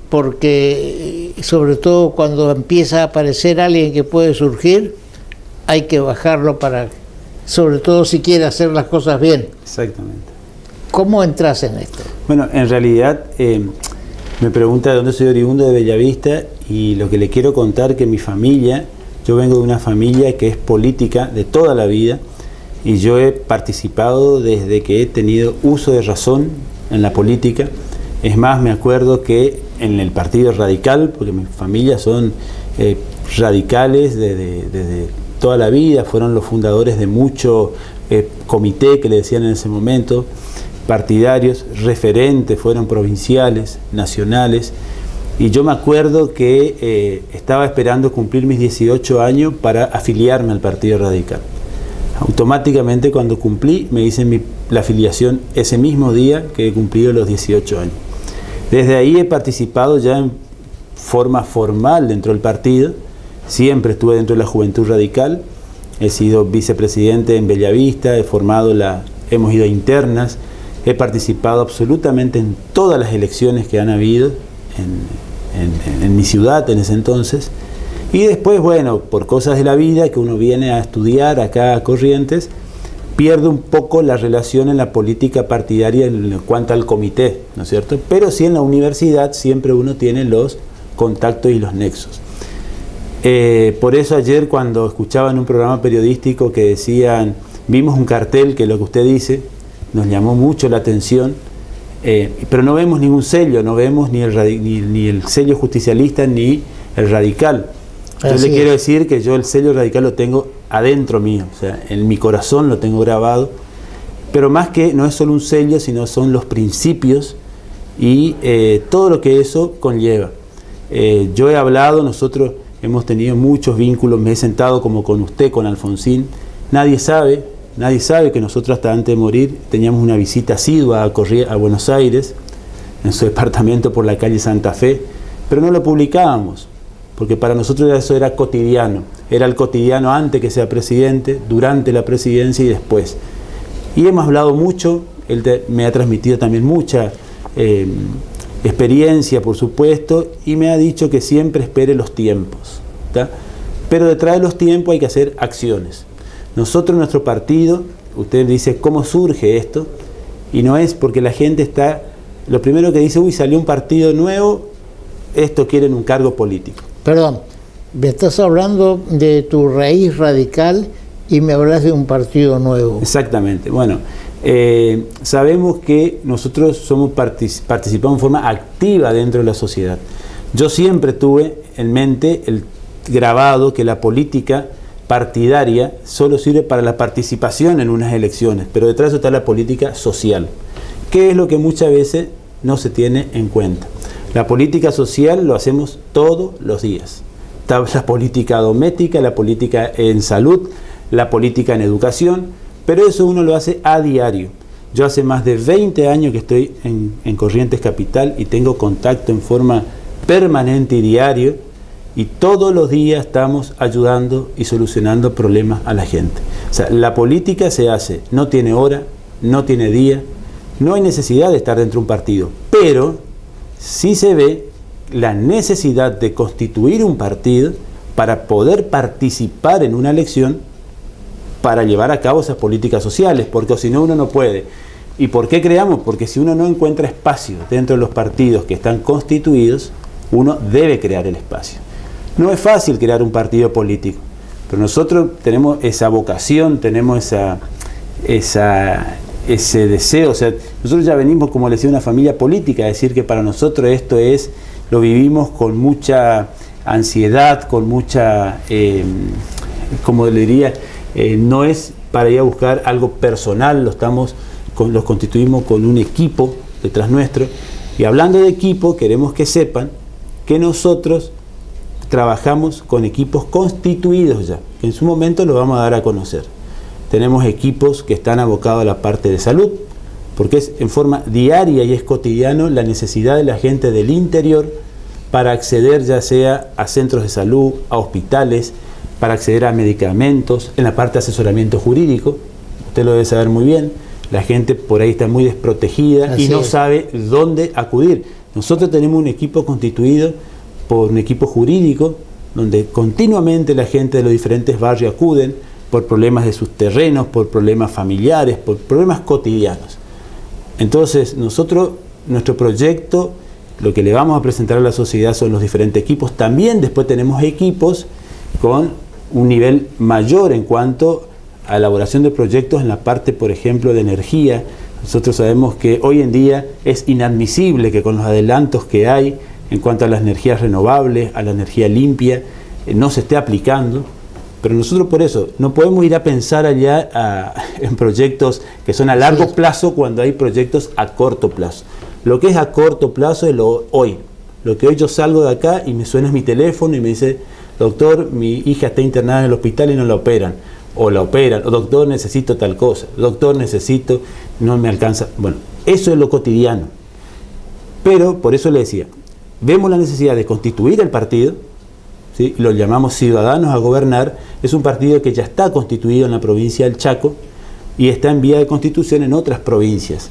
porque sobre todo cuando empieza a aparecer alguien que puede surgir, hay que bajarlo sobre todo si quiere hacer las cosas bien? Exactamente. ¿Cómo entras en esto? Bueno, en realidad me pregunta de dónde soy oriundo, de Bellavista, y lo que le quiero contar que mi familia, yo vengo de una familia que es política de toda la vida, y yo he participado desde que he tenido uso de razón en la política. Es más, me acuerdo que en el Partido Radical, porque mi familia son radicales desde toda la vida, fueron los fundadores de mucho comité, que le decían en ese momento, partidarios, referentes, fueron provinciales, nacionales, y yo me acuerdo que estaba esperando cumplir mis 18 años para afiliarme al Partido Radical. Automáticamente cuando cumplí me hice la afiliación ese mismo día que he cumplido los 18 años. Desde ahí he participado ya en forma formal dentro del partido, siempre estuve dentro de la Juventud Radical, he sido vicepresidente en Bellavista, hemos ido a internas, he participado absolutamente en todas las elecciones que han habido en mi ciudad en ese entonces. Y después, bueno, por cosas de la vida que uno viene a estudiar acá a Corrientes, pierde un poco la relación en la política partidaria en cuanto al comité, ¿no es cierto? Pero sí en la universidad siempre uno tiene los contactos y los nexos. Por eso ayer cuando escuchaba en un programa periodístico que decían, vimos un cartel que lo que usted dice, nos llamó mucho la atención, pero no vemos ningún sello, no vemos ni el sello justicialista ni el radical. Entonces le quiero decir que yo el sello radical lo tengo adentro mío, o sea, en mi corazón lo tengo grabado, pero más que no es solo un sello, sino son los principios y todo lo que eso conlleva. Yo he hablado, nosotros hemos tenido muchos vínculos, me he sentado como con usted, con Alfonsín, nadie sabe que nosotros hasta antes de morir teníamos una visita asidua a Buenos Aires, en su departamento por la calle Santa Fe, pero no lo publicábamos, porque para nosotros eso era cotidiano, era el cotidiano antes que sea presidente, durante la presidencia y después. Y hemos hablado mucho, él me ha transmitido también mucha experiencia, por supuesto, y me ha dicho que siempre espere los tiempos, ¿tá? Pero detrás de los tiempos hay que hacer acciones. Nosotros, nuestro partido, usted dice, ¿cómo surge esto? Y no es porque la gente está, lo primero que dice, uy, salió un partido nuevo, esto quieren un cargo político. Perdón, me estás hablando de tu raíz radical y me hablas de un partido nuevo. Exactamente, bueno, sabemos que nosotros participamos en forma activa dentro de la sociedad. Yo siempre tuve en mente el grabado que la política partidaria solo sirve para la participación en unas elecciones, pero detrás de eso está la política social, que es lo que muchas veces no se tiene en cuenta. La política social lo hacemos todos los días. Está la política doméstica, la política en salud, la política en educación, pero eso uno lo hace a diario. Yo hace más de 20 años que estoy en Corrientes Capital y tengo contacto en forma permanente y diario, y todos los días estamos ayudando y solucionando problemas a la gente. O sea, la política se hace, no tiene hora, no tiene día, no hay necesidad de estar dentro de un partido, pero sí se ve la necesidad de constituir un partido para poder participar en una elección para llevar a cabo esas políticas sociales, porque si no uno no puede. ¿Y por qué creamos? Porque si uno no encuentra espacio dentro de los partidos que están constituidos, uno debe crear el espacio. No es fácil crear un partido político, pero nosotros tenemos esa vocación, tenemos ese deseo, o sea, nosotros ya venimos, como le decía, una familia política, es decir, que para nosotros esto lo vivimos con mucha ansiedad, con mucha, como le diría, no es para ir a buscar algo personal, los constituimos con un equipo detrás nuestro, y hablando de equipo, queremos que sepan que nosotros trabajamos con equipos constituidos ya, que en su momento lo vamos a dar a conocer. Tenemos equipos que están abocados a la parte de salud, porque es en forma diaria y es cotidiano la necesidad de la gente del interior para acceder ya sea a centros de salud, a hospitales, para acceder a medicamentos, en la parte de asesoramiento jurídico, usted lo debe saber muy bien, la gente por ahí está muy desprotegida y no sabe dónde acudir. Nosotros tenemos un equipo constituido por un equipo jurídico, donde continuamente la gente de los diferentes barrios acuden por problemas de sus terrenos, por problemas familiares, por problemas cotidianos. Entonces, nuestro proyecto, lo que le vamos a presentar a la sociedad son los diferentes equipos. También después tenemos equipos con un nivel mayor en cuanto a elaboración de proyectos en la parte, por ejemplo, de energía. Nosotros sabemos que hoy en día es inadmisible que con los adelantos que hay en cuanto a las energías renovables, a la energía limpia, no se esté aplicando. Pero nosotros por eso no podemos ir a pensar allá en proyectos que son a largo plazo cuando hay proyectos a corto plazo. Lo que es a corto plazo es hoy. Lo que hoy yo salgo de acá y me suena mi teléfono y me dice, doctor, mi hija está internada en el hospital y no la operan. O la operan, o doctor, necesito tal cosa. Doctor, no me alcanza. Bueno, eso es lo cotidiano. Pero por eso le decía, vemos la necesidad de constituir el partido ¿sí? Lo llamamos Ciudadanos a Gobernar, es un partido que ya está constituido en la provincia del Chaco y está en vía de constitución en otras provincias.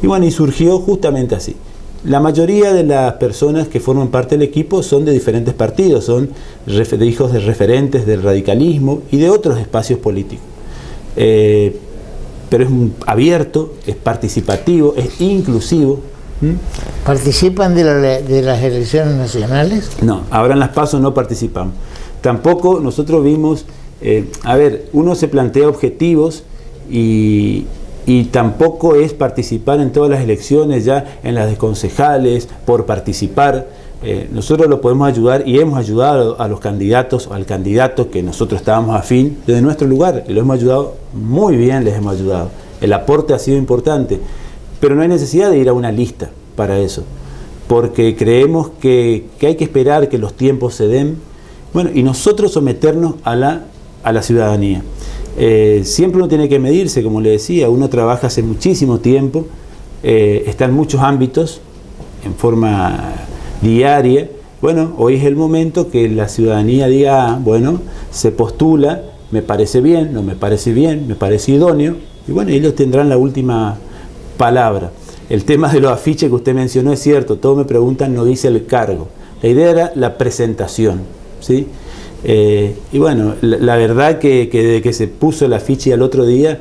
Y bueno, y surgió justamente así. La mayoría de las personas que forman parte del equipo son de diferentes partidos, son hijos de referentes del radicalismo y de otros espacios políticos. Pero es abierto, es participativo, es inclusivo. ¿Participan de las elecciones nacionales? No, ahora en las PASO no participamos. Tampoco nosotros vimos, uno se plantea objetivos y tampoco es participar en todas las elecciones, ya en las de concejales, por participar. Nosotros lo podemos ayudar y hemos ayudado a los candidatos, al candidato que nosotros estábamos afín desde nuestro lugar, y lo hemos ayudado muy bien, les hemos ayudado. El aporte ha sido importante, pero no hay necesidad de ir a una lista para eso, porque creemos que hay que esperar que los tiempos se den, bueno, y nosotros someternos a la ciudadanía. Siempre uno tiene que medirse, como le decía, uno trabaja hace muchísimo tiempo, está en muchos ámbitos, en forma diaria. Bueno, hoy es el momento que la ciudadanía diga, bueno, se postula, me parece bien, no me parece bien, me parece idóneo, y bueno, ellos tendrán la última palabra. El tema de los afiches que usted mencionó es cierto, todos me preguntan, no dice el cargo. La idea era la presentación, ¿sí? Y bueno, la verdad que desde que se puso el afiche al otro día,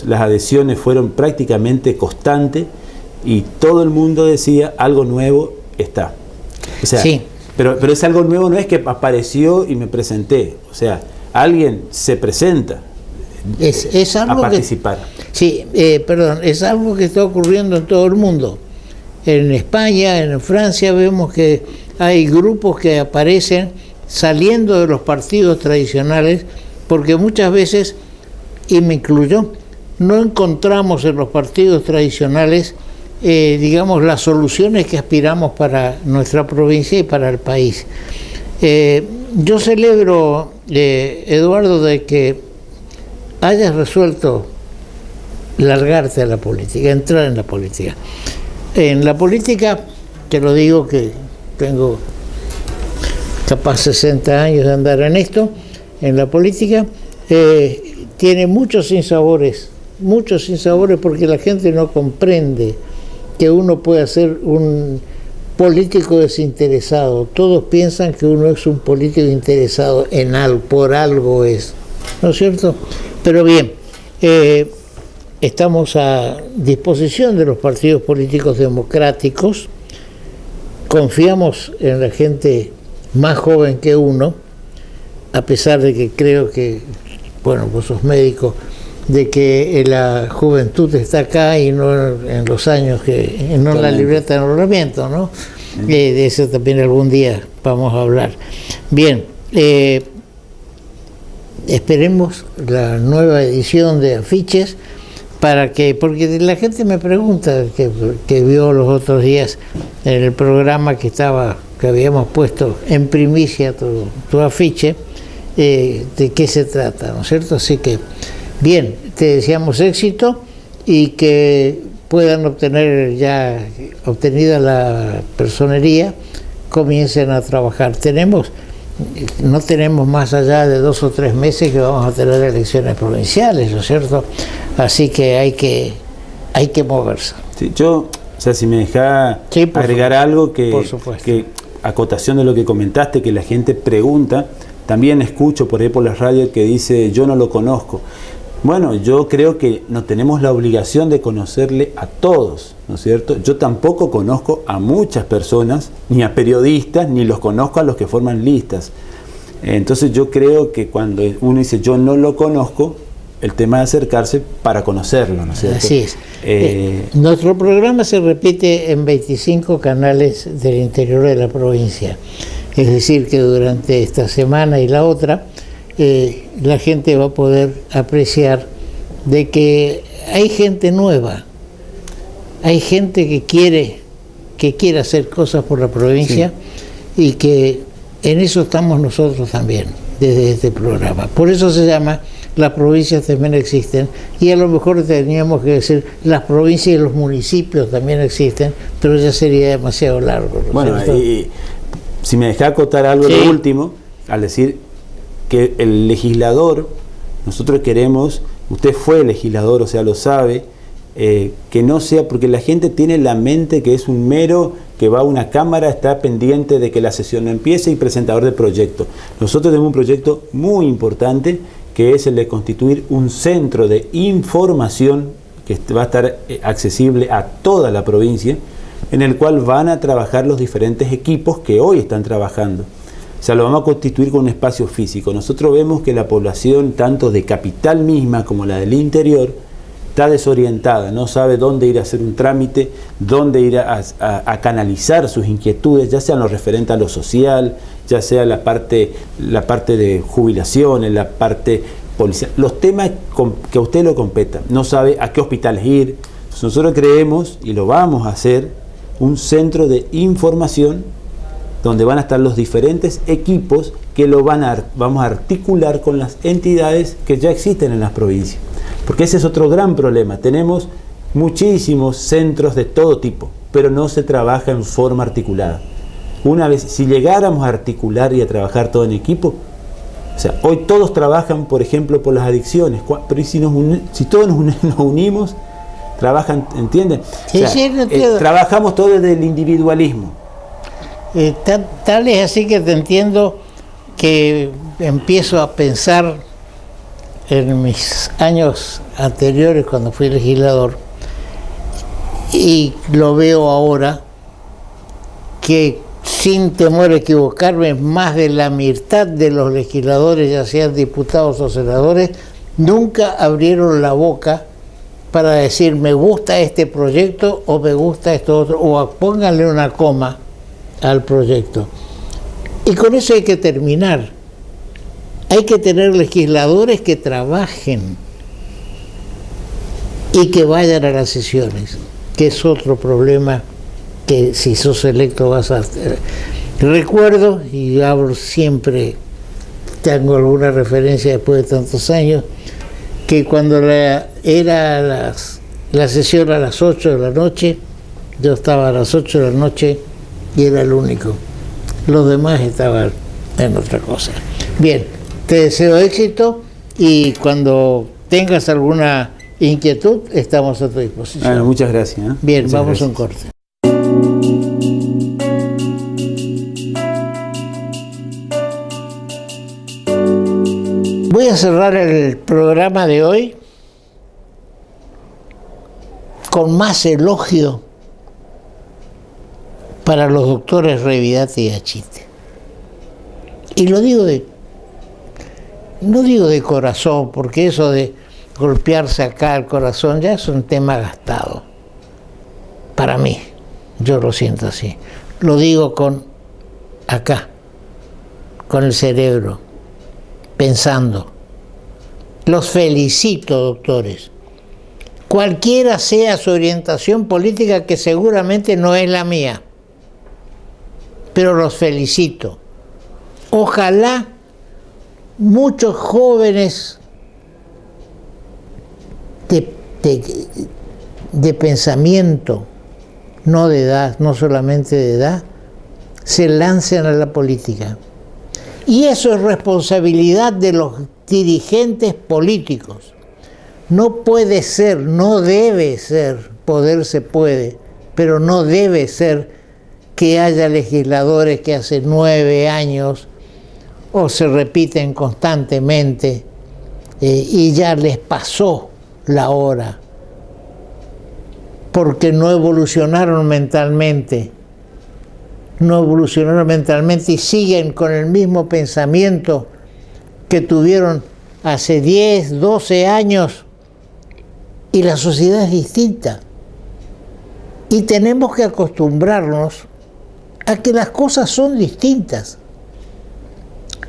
las adhesiones fueron prácticamente constantes y todo el mundo decía, algo nuevo está. O sea, sí. Pero ese algo nuevo no es que apareció y me presenté, o sea, alguien se presenta es algo a participar. Es algo que está ocurriendo en todo el mundo. En España, en Francia, vemos que hay grupos que aparecen saliendo de los partidos tradicionales, porque muchas veces, y me incluyo, no encontramos en los partidos tradicionales, digamos, las soluciones que aspiramos para nuestra provincia y para el país. Yo celebro, Eduardo, de que hayas resuelto largarte a la política, entrar en la política. En la política, te lo digo que tengo capaz 60 años de andar en esto, en la política, tiene muchos sinsabores porque la gente no comprende que uno puede ser un político desinteresado. Todos piensan que uno es un político interesado en algo, por algo es, ¿no es cierto? Pero bien, estamos a disposición de los partidos políticos democráticos, confiamos en la gente más joven que uno, a pesar de que creo que, bueno, vos sos médico, de que la juventud está acá y no en los años que, no en la libreta de enrolamiento, ¿no? De eso también algún día vamos a hablar. Bien, esperemos la nueva edición de afiches porque la gente me pregunta, que vio los otros días en el programa que habíamos puesto en primicia tu afiche, de qué se trata, ¿no es cierto? Así que, bien, te deseamos éxito y que puedan obtenida la personería, comiencen a trabajar. No tenemos más allá de 2 o 3 meses que vamos a tener elecciones provinciales, ¿no es cierto? Así que hay que moverse. Sí, si me deja agregar algo que acotación de lo que comentaste, que la gente pregunta, también escucho por ahí por la radio que dice, yo no lo conozco. Bueno, yo creo que no tenemos la obligación de conocerle a todos, ¿no es cierto? Yo tampoco conozco a muchas personas, ni a periodistas, ni los conozco a los que forman listas. Entonces yo creo que cuando uno dice yo no lo conozco, el tema de acercarse para conocerlo, ¿no es cierto? Así es. Nuestro programa se repite en 25 canales del interior de la provincia. Es decir, que durante esta semana y la otra, la gente va a poder apreciar de que hay gente nueva, hay gente que quiere hacer cosas por la provincia, sí, y que en eso estamos nosotros también, desde este programa. Por eso se llama Las provincias también existen, y a lo mejor teníamos que decir las provincias y los municipios también existen, pero ya sería demasiado largo, ¿no? Bueno, si me deja acotar algo Sí. de último, al decir que el legislador, nosotros queremos, usted fue legislador, o sea, lo sabe, que no sea, porque la gente tiene la mente que es un mero que va a una cámara, está pendiente de que la sesión no empiece y presentador de proyecto. Nosotros tenemos un proyecto muy importante que es el de constituir un centro de información que va a estar accesible a toda la provincia, en el cual van a trabajar los diferentes equipos que hoy están trabajando. O sea, lo vamos a constituir con un espacio físico. Nosotros vemos que la población, tanto de capital misma como la del interior, está desorientada, no sabe dónde ir a hacer un trámite, dónde ir a canalizar sus inquietudes, ya sea en lo referente a lo social, ya sea la parte de jubilaciones, la parte policial, los temas que a usted lo competan, no sabe a qué hospitales ir. Entonces nosotros creemos, y lo vamos a hacer, un centro de información donde van a estar los diferentes equipos que vamos a articular con las entidades que ya existen en las provincias. Porque ese es otro gran problema. Tenemos muchísimos centros de todo tipo, pero no se trabaja en forma articulada. Una vez, si llegáramos a articular y a trabajar todo en equipo, o sea, hoy todos trabajan, por ejemplo, por las adicciones, pero si todos nos unimos, trabajan, ¿entienden? Sí, o sea, sí, entiendo. Trabajamos todo desde el individualismo. Tal es así que te entiendo que empiezo a pensar en mis años anteriores cuando fui legislador, y lo veo ahora que, sin temor a equivocarme, más de la mitad de los legisladores, ya sean diputados o senadores, nunca abrieron la boca para decir me gusta este proyecto o me gusta esto otro, o pónganle una coma al proyecto. Y con eso hay que terminar. Hay que tener legisladores que trabajen y que vayan a las sesiones, que es otro problema que si sos electo vas a tener. Recuerdo, y hablo siempre, tengo alguna referencia después de tantos años, que cuando era la sesión a las 8 de la noche, yo estaba a las 8 de la noche y era el único. Los demás estaban en otra cosa. Bien. Te deseo éxito y cuando tengas alguna inquietud, estamos a tu disposición. Bueno, muchas gracias. Bien, muchas vamos gracias. a un corte. Voy a cerrar el programa de hoy con más elogio para los doctores Revidate y Achite. Y lo digo no digo de corazón, porque eso de golpearse acá el corazón ya es un tema gastado. Para mí, yo lo siento así. Lo digo con acá, con el cerebro, pensando. Los felicito, doctores. Cualquiera sea su orientación política, que seguramente no es la mía, pero los felicito. Ojalá muchos jóvenes de pensamiento, no de edad, no solamente de edad, se lancen a la política. Y eso es responsabilidad de los dirigentes políticos. No puede ser, no debe ser, poder se puede, pero no debe ser que haya legisladores que hace 9 años o se repiten constantemente y ya les pasó la hora, porque no evolucionaron mentalmente y siguen con el mismo pensamiento que tuvieron hace 10, 12 años, y la sociedad es distinta. Y tenemos que acostumbrarnos a que las cosas son distintas.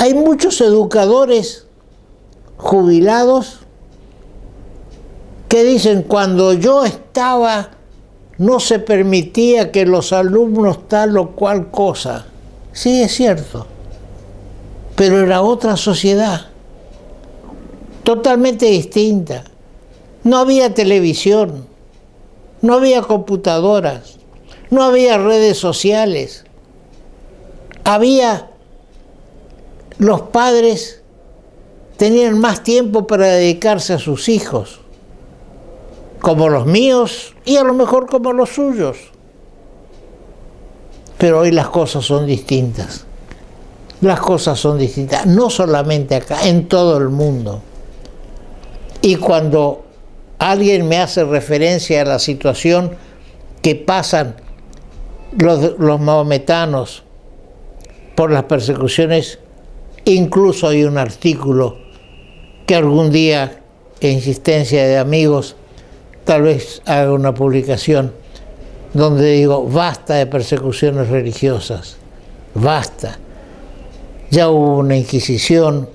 Hay muchos educadores jubilados que dicen, cuando yo estaba no se permitía que los alumnos tal o cual cosa. Sí, es cierto, pero era otra sociedad, totalmente distinta. No había televisión, no había computadoras, no había redes sociales. Los padres tenían más tiempo para dedicarse a sus hijos, como los míos y a lo mejor como los suyos. Pero hoy las cosas son distintas. Las cosas son distintas, no solamente acá, en todo el mundo. Y cuando alguien me hace referencia a la situación que pasan los mahometanos por las persecuciones, incluso hay un artículo que algún día, en insistencia de amigos, tal vez haga una publicación donde digo, basta de persecuciones religiosas, basta. Ya hubo una Inquisición,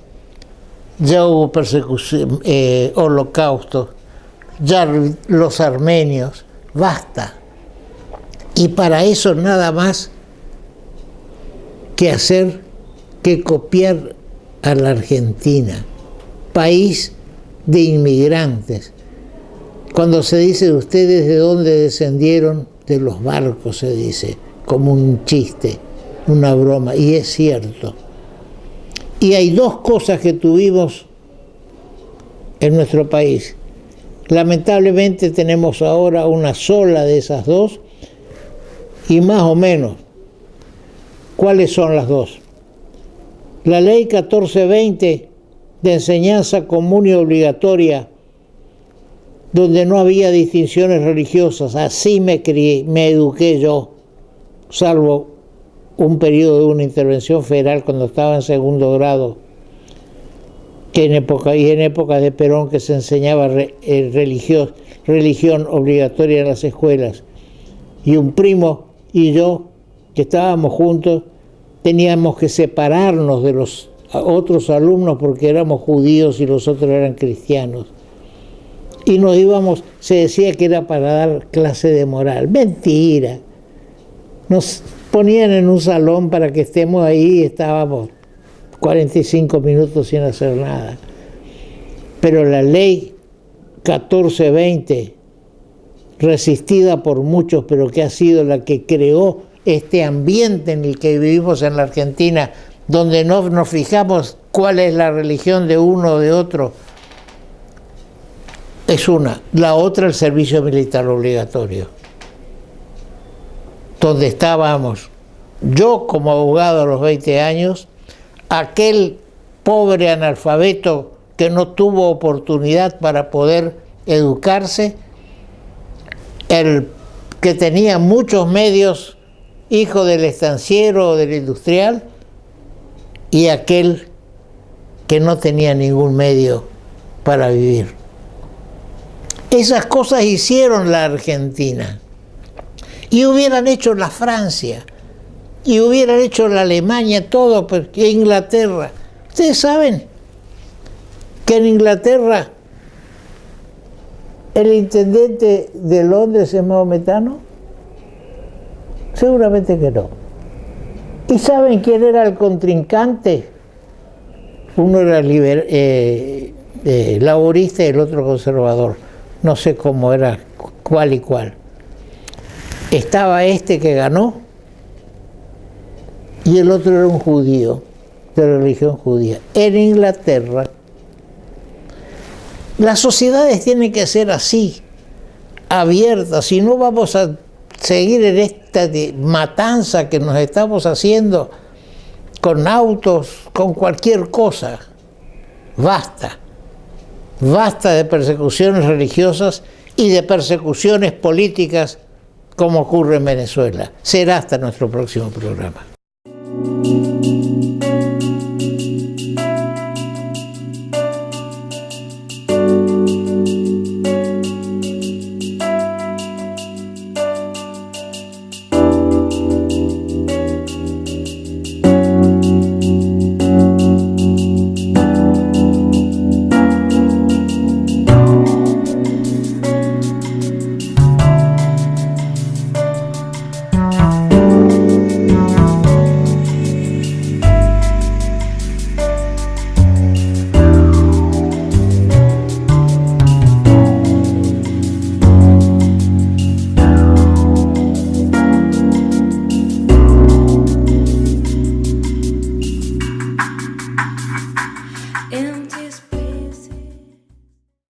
ya hubo persecución, holocausto, ya los armenios, basta. Y para eso nada más que hacer que copiar a la Argentina, país de inmigrantes. Cuando se dice ustedes de dónde descendieron, de los barcos se dice, como un chiste, una broma, y es cierto. Y hay dos cosas que tuvimos en nuestro país. Lamentablemente tenemos ahora una sola de esas dos, y más o menos. ¿Cuáles son las dos? La ley 1420 de enseñanza común y obligatoria, donde no había distinciones religiosas, así me eduqué yo, salvo un periodo de una intervención federal cuando estaba en segundo grado, que en época de Perón, que se enseñaba religión obligatoria en las escuelas. Y un primo y yo, que estábamos juntos, teníamos que separarnos de los otros alumnos porque éramos judíos y los otros eran cristianos. Y nos íbamos, se decía que era para dar clase de moral. Mentira. Nos ponían en un salón para que estemos ahí y estábamos 45 minutos sin hacer nada. Pero la ley 1420, resistida por muchos, pero que ha sido la que creó este ambiente en el que vivimos en la Argentina, donde no nos fijamos cuál es la religión de uno o de otro, es una. La otra, el servicio militar obligatorio, donde estábamos yo como abogado a los 20 años, aquel pobre analfabeto que no tuvo oportunidad para poder educarse, el que tenía muchos medios, hijo del estanciero o del industrial, y aquel que no tenía ningún medio para vivir. Esas cosas hicieron la Argentina. Y hubieran hecho la Francia, y hubieran hecho la Alemania, todo, porque Inglaterra. Ustedes saben que en Inglaterra el intendente de Londres es mahometano. Seguramente que no. ¿Y saben quién era el contrincante? Uno era laborista y el otro conservador. No sé cómo era, cuál y cuál. Estaba este que ganó y el otro era un judío, de religión judía. En Inglaterra, las sociedades tienen que ser así, abiertas, si no vamos a seguir en esta matanza que nos estamos haciendo con autos, con cualquier cosa. Basta. Basta de persecuciones religiosas y de persecuciones políticas como ocurre en Venezuela. Será hasta nuestro próximo programa.